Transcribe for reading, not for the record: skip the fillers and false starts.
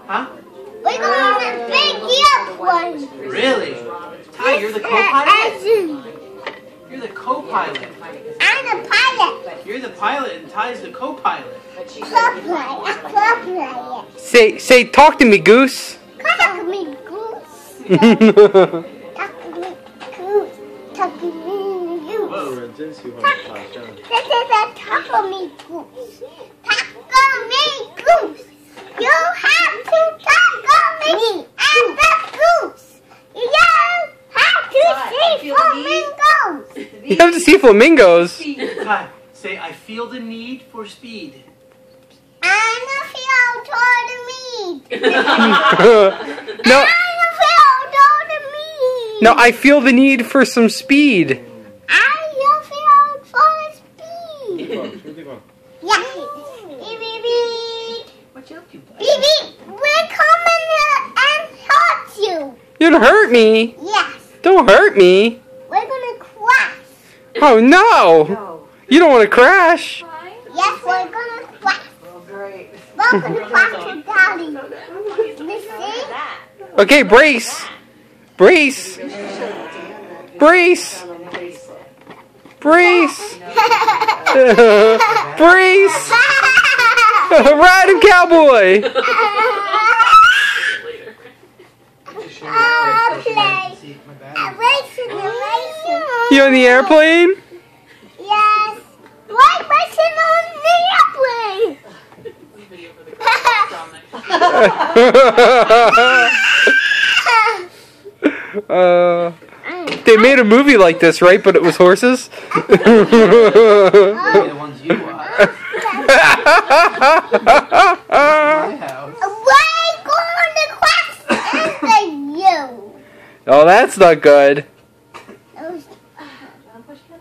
Huh? We're going to pick up one. Really? Ty, you're the co-pilot? You're the co-pilot. I'm the pilot. You're the pilot and Ty's the co-pilot. Co-pilot. Say, talk to me, Goose. Talk to me, Goose. Talk to me, Goose. Talk to me, Goose. Whoa. This is a talk to me, Goose. Talk to me, Goose. You have to talk to me and the Goose. You have to see flamingos. You have to see flamingos. Ty, say, I feel the need for speed. I feel toward me. No, No, I feel the need for some speed. I feel for speed. Yeah. Beep, beep, beep. What you up to, bud? Beep, beep. We're coming and hurt you. You're gonna hurt me. Yes. Don't hurt me. We're gonna crash. Oh no. You don't want to crash. Yes, we're gonna crash. Oh, great. We're gonna crash to Daddy. Listen. Okay, brace. Brace. Brace. Brace. Brace. Ride him, cowboy. Racing. You on the airplane? Yes. Why racing on the airplane? They made a movie like this, right? But it was horses. The ones you watch. My house. We're going to crash into you. Oh, that's not good. Those- Push it.